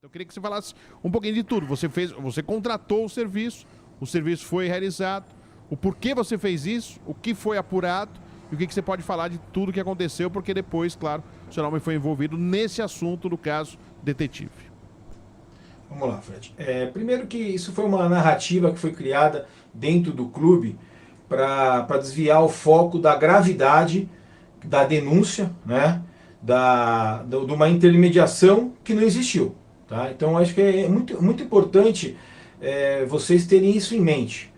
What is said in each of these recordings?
Eu queria que você falasse um pouquinho de tudo. Você contratou o serviço foi realizado, o porquê você fez isso, o que foi apurado e o que você pode falar de tudo que aconteceu, porque depois, claro, o seu nome foi envolvido nesse assunto do caso detetive. Vamos lá, Fred. Primeiro que isso foi uma narrativa que foi criada dentro do clube para desviar o foco da gravidade da denúncia, né, de uma intermediação que não existiu. Tá? Então acho que é muito importante vocês terem isso em mente.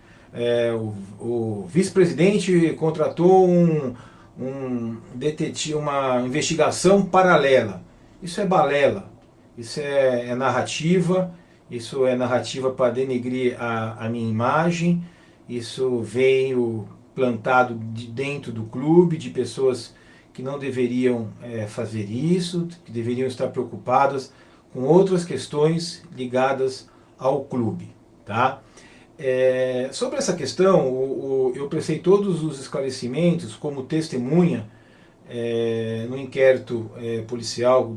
O vice-presidente contratou um detetive, uma investigação paralela. Isso é balela, isso é narrativa, isso é narrativa para denegrir a minha imagem, isso veio plantado dentro do clube, de pessoas que não deveriam fazer isso, que deveriam estar preocupadas com outras questões ligadas ao clube. Tá? Sobre essa questão, eu prestei todos os esclarecimentos como testemunha no inquérito policial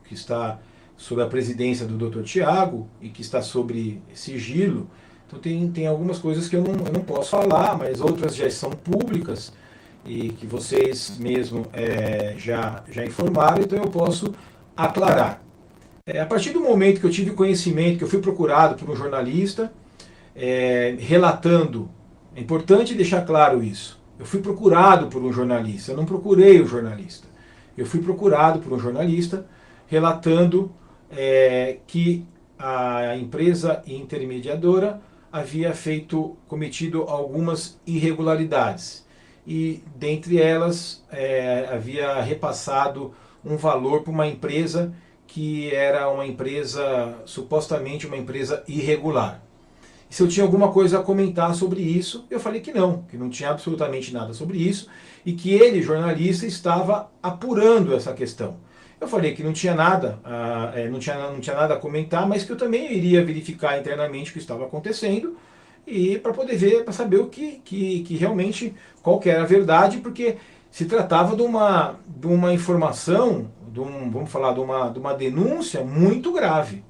que está sob a presidência do Dr. Tiago e que está sobre sigilo. Então tem algumas coisas que eu não posso falar, mas outras já são públicas e que vocês mesmo já informaram, então eu posso aclarar. A partir do momento que eu tive conhecimento, que eu fui procurado por um jornalista, relatando, é importante deixar claro isso, eu fui procurado por um jornalista, eu não procurei o jornalista, eu fui procurado por um jornalista relatando que a empresa intermediadora havia cometido algumas irregularidades e dentre elas havia repassado um valor para uma empresa que era uma empresa, supostamente uma empresa irregular. E se eu tinha alguma coisa a comentar sobre isso, eu falei que não tinha absolutamente nada sobre isso e que ele, jornalista, estava apurando essa questão. Eu falei que não tinha nada, não tinha nada a comentar, mas que eu também iria verificar internamente o que estava acontecendo e para poder ver, para saber o que realmente, qual que era a verdade, porque se tratava de uma informação, vamos falar, de uma denúncia muito grave.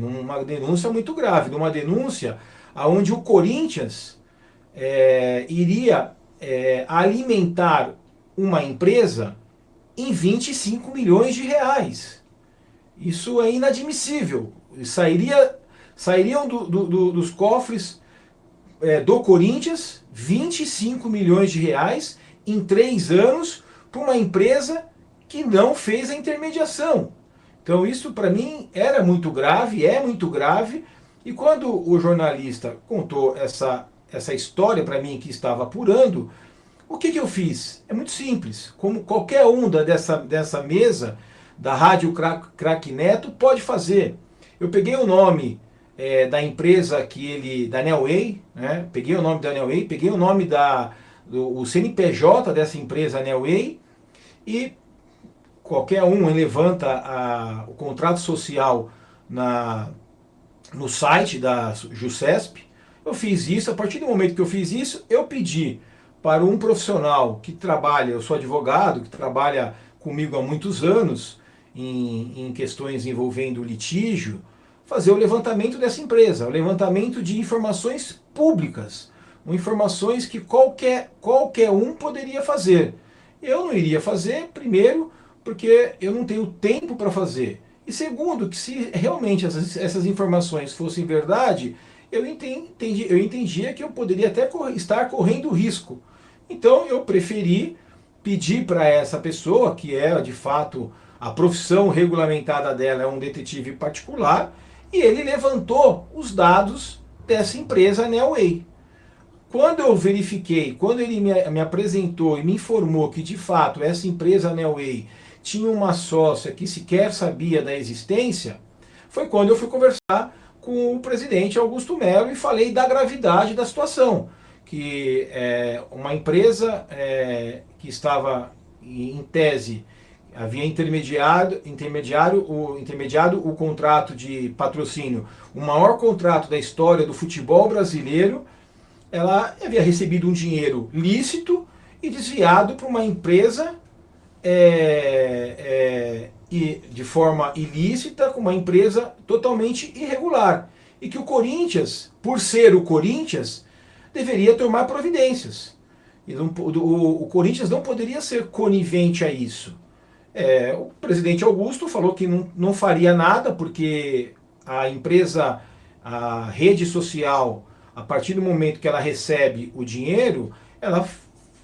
Uma denúncia muito grave, de uma denúncia onde o Corinthians iria alimentar uma empresa em 25 milhões de reais. Isso é inadmissível. Sairiam dos cofres do Corinthians 25 milhões de reais em 3 anos para uma empresa que não fez a intermediação. Então isso para mim era muito grave, é muito grave, e quando o jornalista contou essa história para mim que estava apurando, o que eu fiz? É muito simples, como qualquer um dessa mesa da Rádio Crack Neto pode fazer. Eu peguei o nome da empresa da Nelway, né? Peguei o nome da Nelway, peguei o nome do CNPJ dessa empresa Nelway e qualquer um levanta o contrato social no site da JUSESP. Eu fiz isso, a partir do momento que eu fiz isso, eu pedi para um profissional que trabalha, eu sou advogado, que trabalha comigo há muitos anos em questões envolvendo litígio, fazer o levantamento dessa empresa, o levantamento de informações públicas, informações que qualquer um poderia fazer. Eu não iria fazer, primeiro, porque eu não tenho tempo para fazer. E segundo, que se realmente essas informações fossem verdade, eu entendia que eu poderia até estar correndo risco. Então eu preferi pedir para essa pessoa, que é de fato a profissão regulamentada dela, é um detetive particular, e ele levantou os dados dessa empresa Nelway. Quando eu verifiquei, quando ele me apresentou e me informou que de fato essa empresa Nelway tinha uma sócia que sequer sabia da existência, foi quando eu fui conversar com o presidente Augusto Melo e falei da gravidade da situação, que uma empresa que estava em tese, havia intermediado o contrato de patrocínio, o maior contrato da história do futebol brasileiro, ela havia recebido um dinheiro lícito e desviado para uma empresa de forma ilícita com uma empresa totalmente irregular. E que o Corinthians, por ser o Corinthians, deveria tomar providências. O Corinthians não poderia ser conivente a isso. O presidente Augusto falou que não faria nada, porque a empresa, a rede social, a partir do momento que ela recebe o dinheiro, ela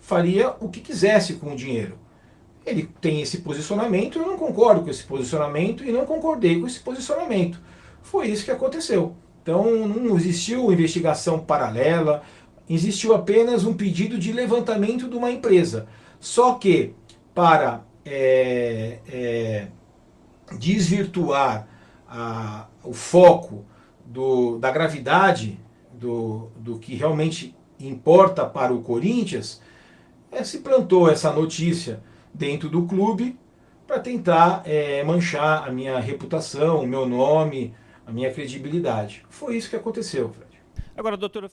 faria o que quisesse com o dinheiro. Ele tem esse posicionamento, eu não concordo com esse posicionamento e não concordei com esse posicionamento. Foi isso que aconteceu. Então não existiu investigação paralela, existiu apenas um pedido de levantamento de uma empresa. Só que para desvirtuar o foco da gravidade do que realmente importa para o Corinthians, se plantou essa notícia dentro do clube para tentar manchar a minha reputação, o meu nome, a minha credibilidade. Foi isso que aconteceu, Fred. Agora, doutora...